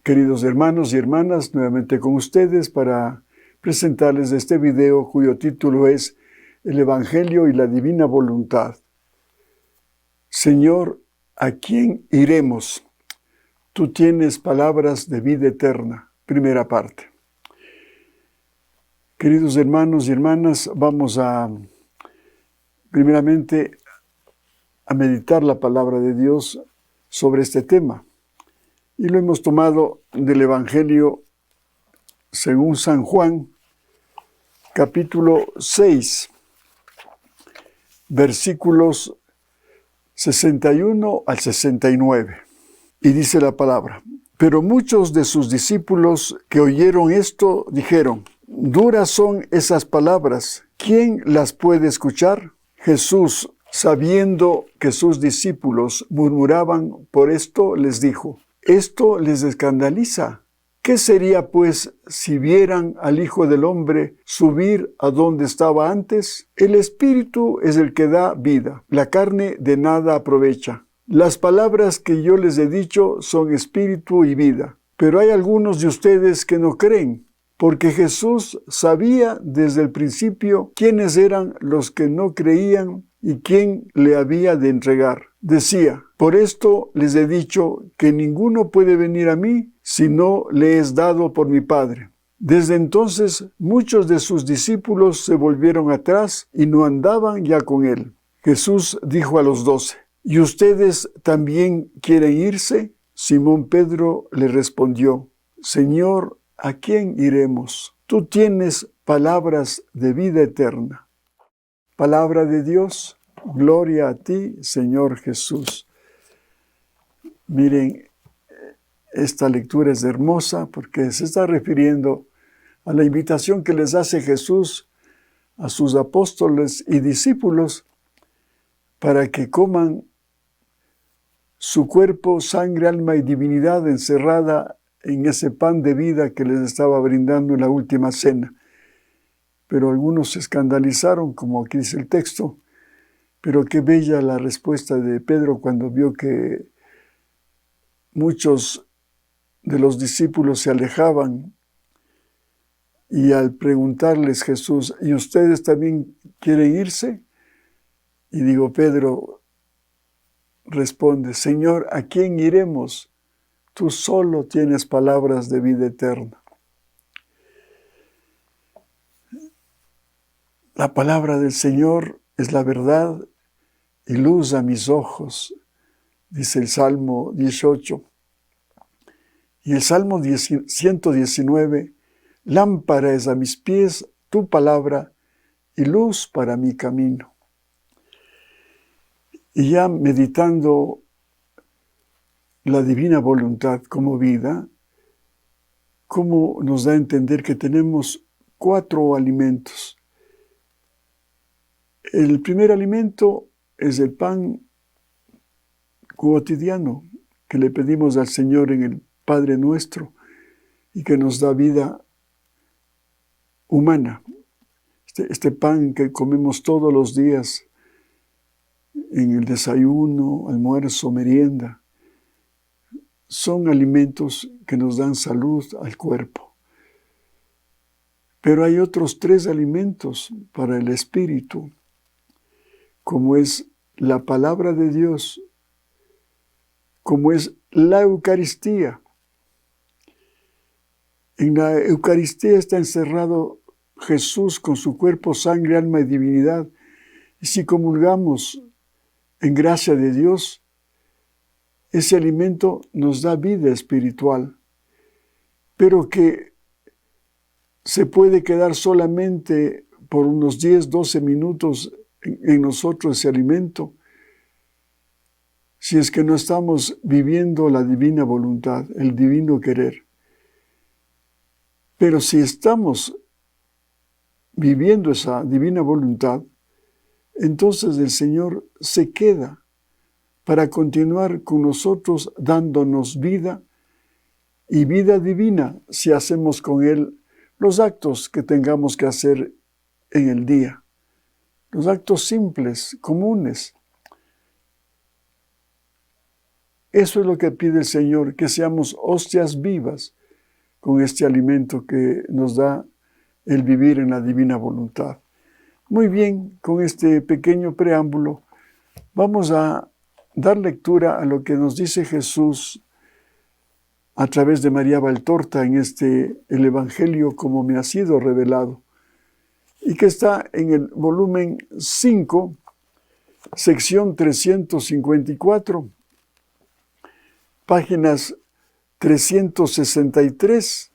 Queridos hermanos y hermanas, nuevamente con ustedes para presentarles este video cuyo título es El Evangelio y la Divina Voluntad. Señor, ¿a quién iremos? Tú tienes palabras de vida eterna. Primera parte. Queridos hermanos y hermanas, vamos primeramente a meditar la palabra de Dios sobre este tema. Y lo hemos tomado del Evangelio según San Juan, capítulo 6, versículos 61 al 69. Y dice la palabra: Pero muchos de sus discípulos que oyeron esto dijeron: duras son esas palabras, ¿quién las puede escuchar? Jesús, sabiendo que sus discípulos murmuraban por esto, les dijo: ¿esto les escandaliza? ¿Qué sería, pues, si vieran al Hijo del Hombre subir a donde estaba antes? El Espíritu es el que da vida, la carne de nada aprovecha. Las palabras que yo les he dicho son espíritu y vida, pero hay algunos de ustedes que no creen, porque Jesús sabía desde el principio quiénes eran los que no creían y quién le había de entregar. Decía: por esto les he dicho que ninguno puede venir a mí si no le es dado por mi Padre. Desde entonces muchos de sus discípulos se volvieron atrás y no andaban ya con él. Jesús dijo a los 12: ¿y ustedes también quieren irse? Simón Pedro le respondió: Señor, ¿a quién iremos? Tú tienes palabras de vida eterna. Palabra de Dios, gloria a ti, Señor Jesús. Miren, esta lectura es hermosa porque se está refiriendo a la invitación que les hace Jesús a sus apóstoles y discípulos para que coman su cuerpo, sangre, alma y divinidad encerrada en ese pan de vida que les estaba brindando en la última cena. Pero algunos se escandalizaron, como aquí dice el texto. Pero qué bella la respuesta de Pedro cuando vio que muchos de los discípulos se alejaban. Y al preguntarles Jesús: ¿y ustedes también quieren irse? Y digo, Pedro responde: Señor, ¿a quién iremos? Tú solo tienes palabras de vida eterna. La palabra del Señor es la verdad y luz a mis ojos, dice el Salmo 18. Y el Salmo 119, lámpara es a mis pies tu palabra y luz para mi camino. Y ya meditando la divina voluntad como vida, cómo nos da a entender que tenemos 4 alimentos. El primer alimento es el pan cotidiano que le pedimos al Señor en el Padre Nuestro y que nos da vida humana. Este pan que comemos todos los días en el desayuno, almuerzo, merienda, son alimentos que nos dan salud al cuerpo. Pero hay otros 3 alimentos para el espíritu, como es la palabra de Dios, como es la Eucaristía. En la Eucaristía está encerrado Jesús con su cuerpo, sangre, alma y divinidad. Y si comulgamos en gracia de Dios, ese alimento nos da vida espiritual, pero que se puede quedar solamente por unos 10, 12 minutos en nosotros ese alimento, si es que no estamos viviendo la divina voluntad, el divino querer. Pero si estamos viviendo esa divina voluntad, entonces el Señor se queda para continuar con nosotros dándonos vida y vida divina si hacemos con Él los actos que tengamos que hacer en el día, los actos simples, comunes. Eso es lo que pide el Señor, que seamos hostias vivas con este alimento que nos da el vivir en la divina voluntad. Muy bien, con este pequeño preámbulo, vamos a dar lectura a lo que nos dice Jesús a través de María Valtorta en el Evangelio como me ha sido revelado, y que está en el volumen 5, sección 354, páginas 363,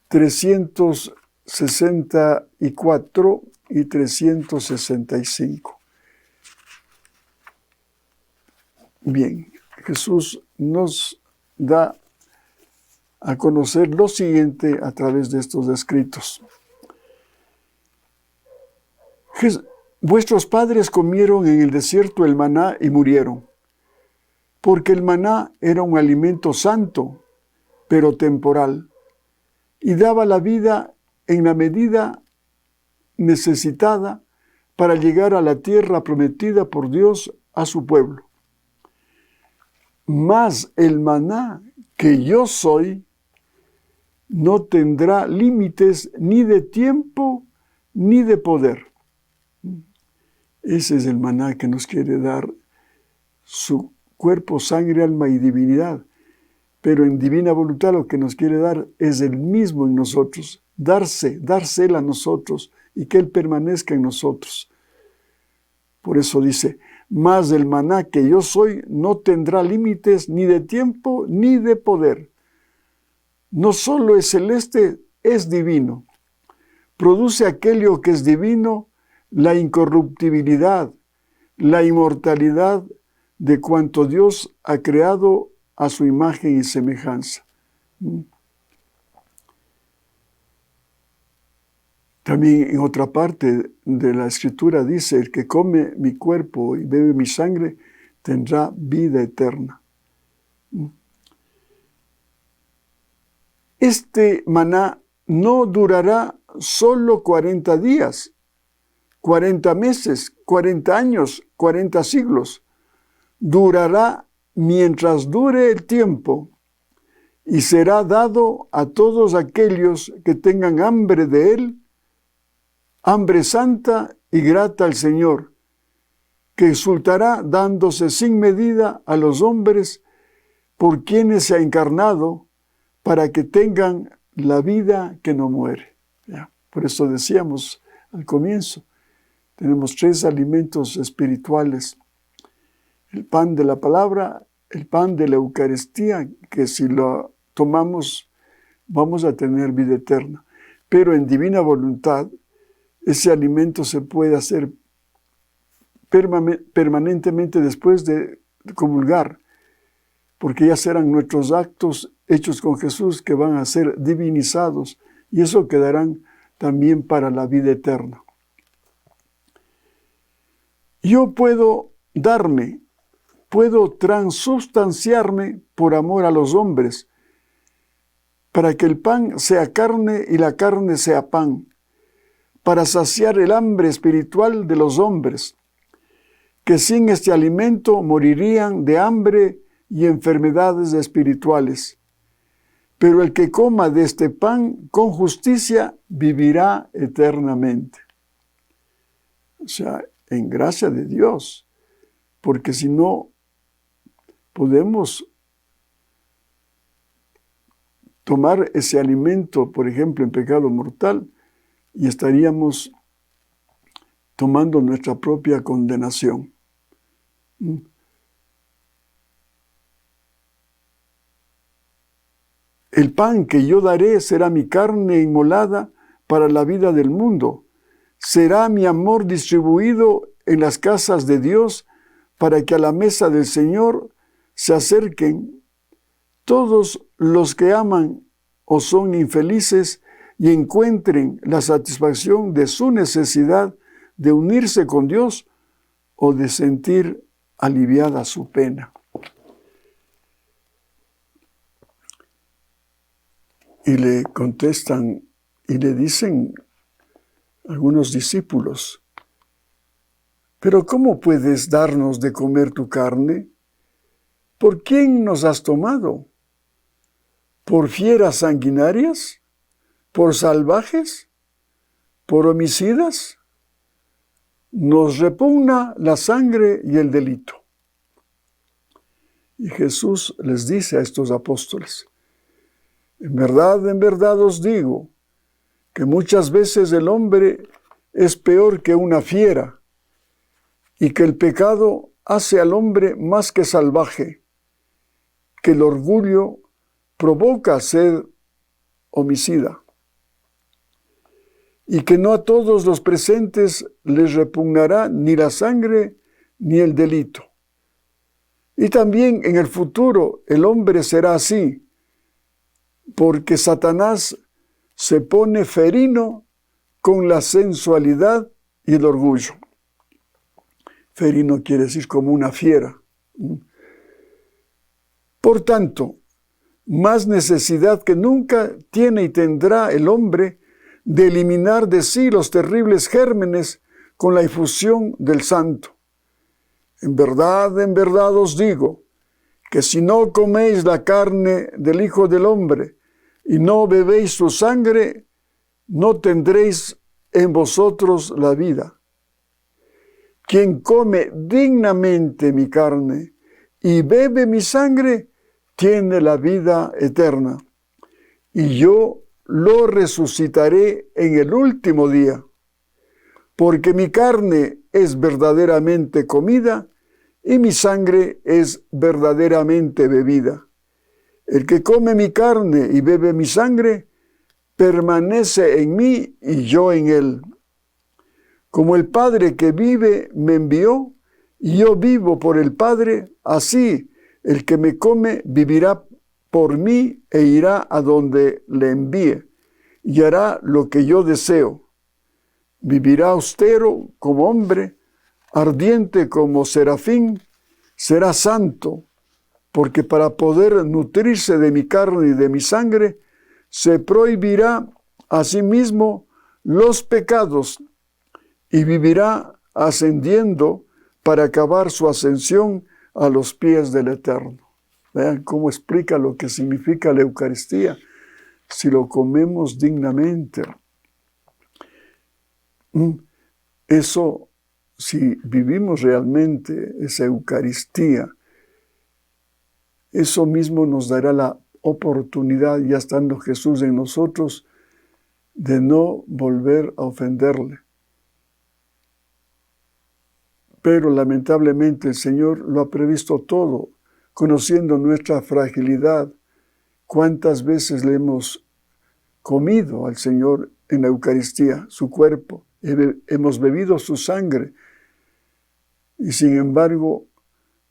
364 y 365. Bien, Jesús nos da a conocer lo siguiente a través de estos escritos. Vuestros padres comieron en el desierto el maná y murieron, porque el maná era un alimento santo, pero temporal, y daba la vida en la medida necesitada para llegar a la tierra prometida por Dios a su pueblo. Mas el maná que yo soy no tendrá límites ni de tiempo ni de poder. Ese es el maná que nos quiere dar su cuerpo, sangre, alma y divinidad. Pero en divina voluntad lo que nos quiere dar es el mismo en nosotros, dársela a nosotros y que Él permanezca en nosotros. Por eso dice, mas el maná que yo soy no tendrá límites ni de tiempo ni de poder. No solo es celeste, es divino. Produce aquello que es divino, la incorruptibilidad, la inmortalidad de cuanto Dios ha creado a su imagen y semejanza. También en otra parte de la Escritura dice, el que come mi cuerpo y bebe mi sangre tendrá vida eterna. Este maná no durará solo 40 días, 40 meses, 40 años, 40 siglos. Durará mientras dure el tiempo y será dado a todos aquellos que tengan hambre de él, hambre santa y grata al Señor, que exultará dándose sin medida a los hombres por quienes se ha encarnado, para que tengan la vida que no muere. ¿Ya? Por eso decíamos al comienzo, tenemos 3 alimentos espirituales: el pan de la palabra, el pan de la Eucaristía, que si lo tomamos vamos a tener vida eterna. Pero en divina voluntad, ese alimento se puede hacer permanentemente después de comulgar, porque ya serán nuestros actos hechos con Jesús que van a ser divinizados, y eso quedarán también para la vida eterna. Yo puedo transubstanciarme por amor a los hombres, para que el pan sea carne y la carne sea pan, para saciar el hambre espiritual de los hombres, que sin este alimento morirían de hambre y enfermedades espirituales. Pero el que coma de este pan con justicia vivirá eternamente. O sea, en gracia de Dios, porque si no, podemos tomar ese alimento, por ejemplo, en pecado mortal, y estaríamos tomando nuestra propia condenación. El pan que yo daré será mi carne inmolada para la vida del mundo. Será mi amor distribuido en las casas de Dios para que a la mesa del Señor se acerquen todos los que aman o son infelices y encuentren la satisfacción de su necesidad de unirse con Dios o de sentir aliviada su pena. Y le contestan y le dicen algunos discípulos, ¿pero cómo puedes darnos de comer tu carne? ¿por quién nos has tomado? ¿Por fieras sanguinarias? ¿Por salvajes? ¿Por homicidas? Nos repugna la sangre y el delito. Y Jesús les dice a estos apóstoles, en verdad os digo, que muchas veces el hombre es peor que una fiera, y que el pecado hace al hombre más que salvaje, que el orgullo provoca a ser homicida, y que no a todos los presentes les repugnará ni la sangre ni el delito. Y también en el futuro el hombre será así, porque Satanás se pone ferino con la sensualidad y el orgullo. Ferino quiere decir como una fiera. Por tanto, más necesidad que nunca tiene y tendrá el hombre de eliminar de sí los terribles gérmenes con la infusión del santo. En verdad os digo, que si no coméis la carne del Hijo del Hombre y no bebéis su sangre, no tendréis en vosotros la vida. Quien come dignamente mi carne y bebe mi sangre, tiene la vida eterna, y yo lo resucitaré en el último día, porque mi carne es verdaderamente comida y mi sangre es verdaderamente bebida. El que come mi carne y bebe mi sangre, permanece en mí y yo en él. Como el Padre que vive me envió, y yo vivo por el Padre, así el que me come vivirá por mí e irá a donde le envíe, y hará lo que yo deseo. Vivirá austero como hombre, ardiente como serafín, será santo, porque para poder nutrirse de mi carne y de mi sangre, se prohibirá a sí mismo los pecados y vivirá ascendiendo para acabar su ascensión a los pies del Eterno. Vean cómo explica lo que significa la Eucaristía, si lo comemos dignamente. Eso, si vivimos realmente esa Eucaristía, eso mismo nos dará la oportunidad, ya estando Jesús en nosotros, de no volver a ofenderle. Pero lamentablemente el Señor lo ha previsto todo, conociendo nuestra fragilidad. ¿Cuántas veces le hemos comido al Señor en la Eucaristía, su cuerpo? Hemos bebido su sangre y sin embargo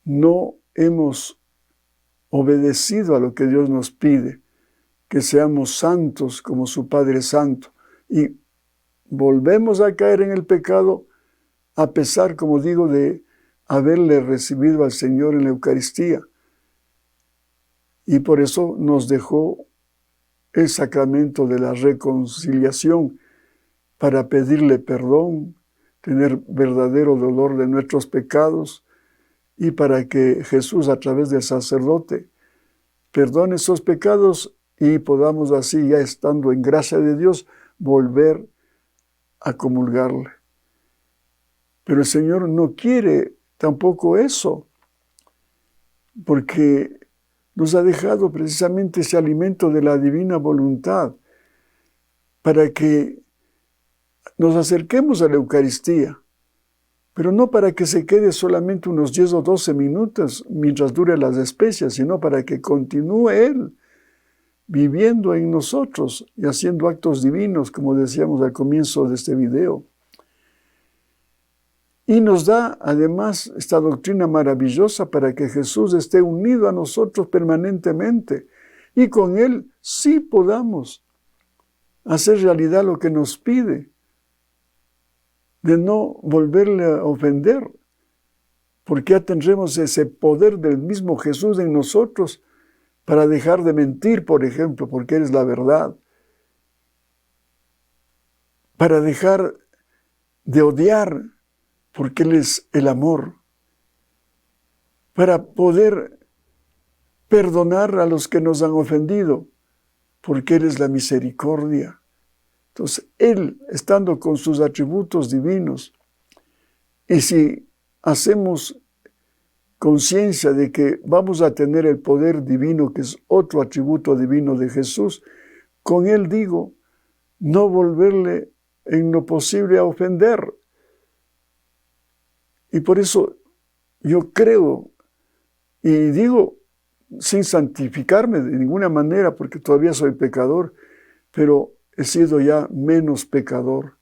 no hemos obedecido a lo que Dios nos pide, que seamos santos como su Padre Santo. Y volvemos a caer en el pecado a pesar, como digo, de haberle recibido al Señor en la Eucaristía. Y por eso nos dejó el sacramento de la reconciliación para pedirle perdón, tener verdadero dolor de nuestros pecados y para que Jesús, a través del sacerdote, perdone esos pecados y podamos así, ya estando en gracia de Dios, volver a comulgarle. Pero el Señor no quiere tampoco eso, porque nos ha dejado precisamente ese alimento de la divina voluntad para que nos acerquemos a la Eucaristía, pero no para que se quede solamente unos 10 o 12 minutos mientras dure las especias, sino para que continúe Él viviendo en nosotros y haciendo actos divinos, como decíamos al comienzo de este video. Y nos da además esta doctrina maravillosa para que Jesús esté unido a nosotros permanentemente y con Él sí podamos hacer realidad lo que nos pide, de no volverle a ofender, porque ya tendremos ese poder del mismo Jesús en nosotros para dejar de mentir, por ejemplo, porque Él es la verdad, para dejar de odiar, porque Él es el amor, para poder perdonar a los que nos han ofendido, porque Él es la misericordia. Entonces, Él, estando con sus atributos divinos, y si hacemos conciencia de que vamos a tener el poder divino, que es otro atributo divino de Jesús, con Él digo, no volverle en lo posible a ofender. Y por eso yo creo, y digo, sin santificarme de ninguna manera, porque todavía soy pecador, pero he sido ya menos pecador,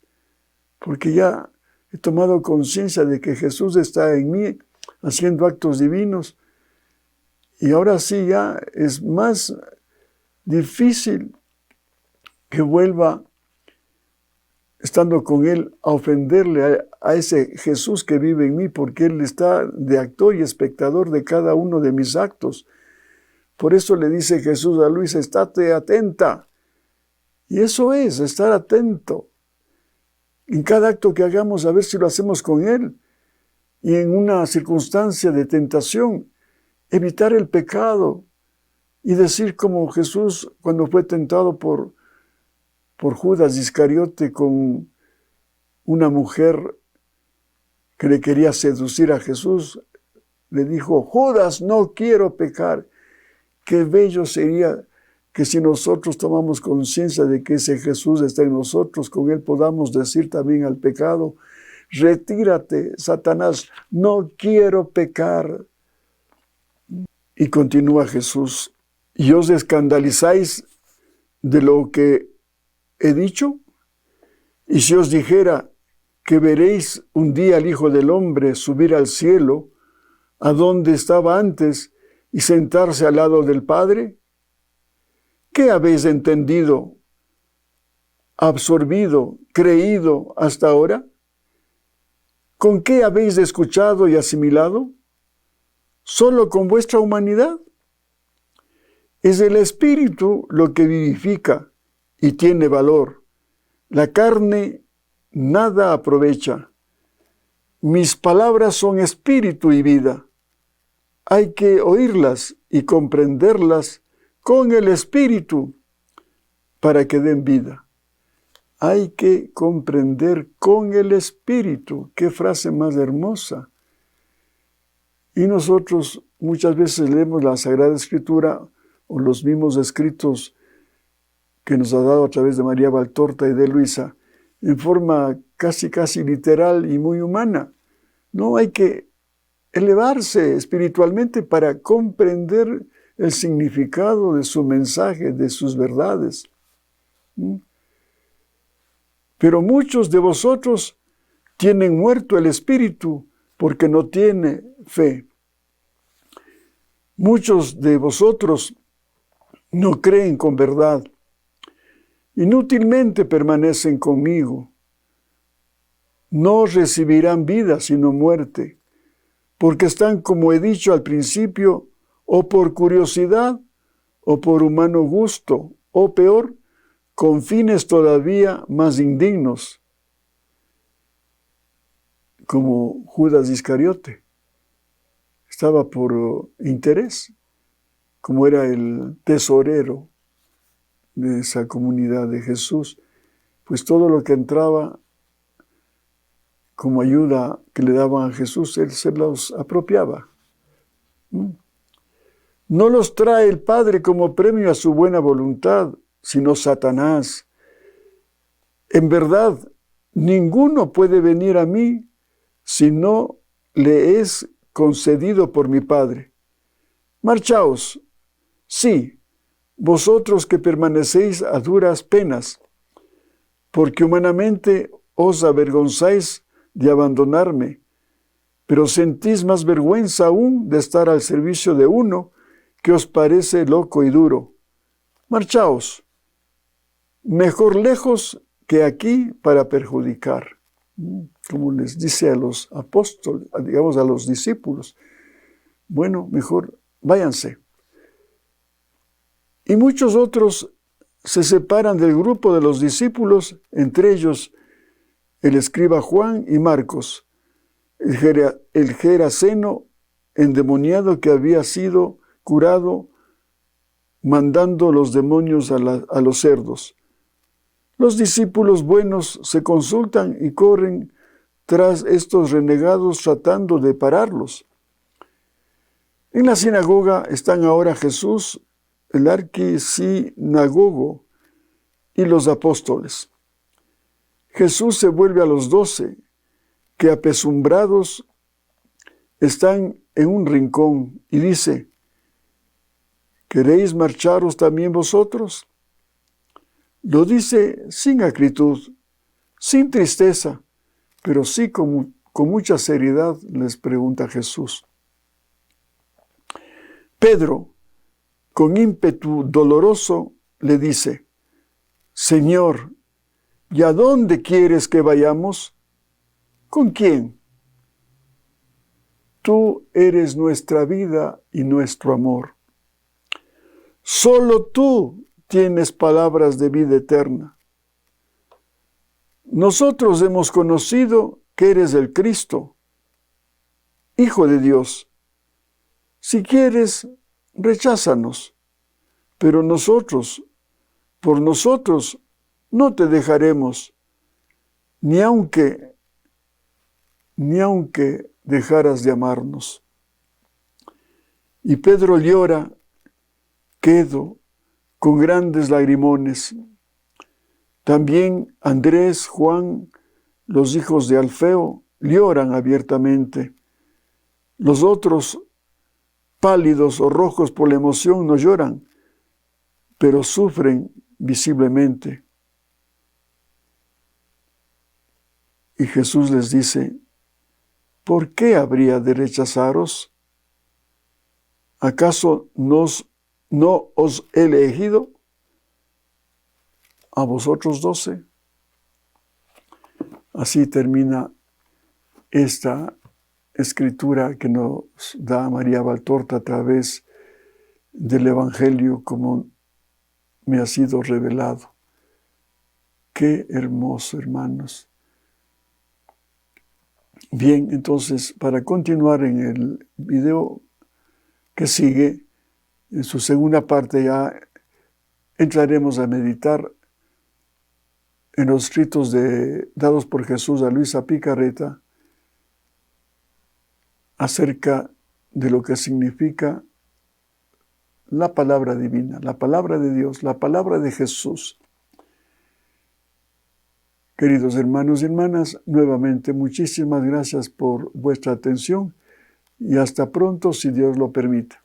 porque ya he tomado conciencia de que Jesús está en mí, haciendo actos divinos, y ahora sí ya es más difícil que vuelva, estando con Él, a ofenderle a ese Jesús que vive en mí, porque Él está de actor y espectador de cada uno de mis actos. Por eso le dice Jesús a Luisa, estate atenta. Y eso es, estar atento. En cada acto que hagamos, a ver si lo hacemos con Él. Y en una circunstancia de tentación, evitar el pecado. Y decir como Jesús, cuando fue tentado por Judas Iscariote con una mujer que le quería seducir a Jesús, le dijo, Judas, no quiero pecar. Qué bello sería que si nosotros tomamos conciencia de que ese Jesús está en nosotros, con Él podamos decir también al pecado, retírate, Satanás, no quiero pecar. Y continúa Jesús, ¿y os escandalizáis de lo que he dicho? Y si os dijera que veréis un día al Hijo del Hombre subir al cielo, a donde estaba antes, y sentarse al lado del Padre, ¿qué habéis entendido, absorbido, creído hasta ahora? ¿Con qué habéis escuchado y asimilado? ¿Solo con vuestra humanidad? Es el Espíritu lo que vivifica y tiene valor. La carne nada aprovecha. Mis palabras son espíritu y vida. Hay que oírlas y comprenderlas con el Espíritu para que den vida. Hay que comprender con el Espíritu. Qué frase más hermosa. Y nosotros muchas veces leemos la Sagrada Escritura o los mismos escritos que nos ha dado a través de María Valtorta y de Luisa en forma casi literal y muy humana. No, hay que elevarse espiritualmente para comprender el significado de su mensaje, de sus verdades. Pero muchos de vosotros tienen muerto el espíritu porque no tiene fe. Muchos de vosotros no creen con verdad. Inútilmente permanecen conmigo. No recibirán vida sino muerte, porque están, como he dicho al principio, o por curiosidad, o por humano gusto, o peor, con fines todavía más indignos, como Judas Iscariote. Estaba por interés, como era el tesorero de esa comunidad de Jesús, pues todo lo que entraba como ayuda que le daban a Jesús, Él se los apropiaba. No los trae el Padre como premio a su buena voluntad, sino Satanás. En verdad, ninguno puede venir a mí si no le es concedido por mi Padre. Marchaos, sí, vosotros que permanecéis a duras penas, porque humanamente os avergonzáis de abandonarme, pero sentís más vergüenza aún de estar al servicio de uno que os parece loco y duro. Marchaos, mejor lejos que aquí para perjudicar. Como les dice a los apóstoles, digamos a los discípulos, bueno, mejor váyanse. Y muchos otros se separan del grupo de los discípulos, entre ellos el escriba Juan y Marcos, el geraseno endemoniado que había sido curado mandando los demonios a los cerdos. Los discípulos buenos se consultan y corren tras estos renegados tratando de pararlos. En la sinagoga están ahora Jesús, el arquisinagogo, y los apóstoles. Jesús se vuelve a los 12, que apesumbrados están en un rincón, y dice: ¿queréis marcharos también vosotros? Lo dice sin acritud, sin tristeza, pero sí con mucha seriedad les pregunta Jesús. Pedro, con ímpetu doloroso, le dice: Señor, ¿y a dónde quieres que vayamos? ¿Con quién? Tú eres nuestra vida y nuestro amor. Solo tú tienes palabras de vida eterna. Nosotros hemos conocido que eres el Cristo, Hijo de Dios. Si quieres, recházanos, pero por nosotros, no te dejaremos, ni aunque dejaras de amarnos. Y Pedro llora, quedo, con grandes lagrimones. También Andrés, Juan, los hijos de Alfeo, lloran abiertamente. Los otros, pálidos o rojos por la emoción, no lloran, pero sufren visiblemente. Y Jesús les dice: ¿por qué habría de rechazaros? ¿Acaso no os he elegido a vosotros 12? Así termina esta escritura que nos da María Valtorta a través del Evangelio como me ha sido revelado. Qué hermoso, hermanos. Bien, entonces, para continuar en el video que sigue, en su segunda parte ya entraremos a meditar en los escritos dados por Jesús a Luisa Picarreta acerca de lo que significa la palabra divina, la palabra de Dios, la palabra de Jesús. Queridos hermanos y hermanas, nuevamente muchísimas gracias por vuestra atención y hasta pronto, si Dios lo permite.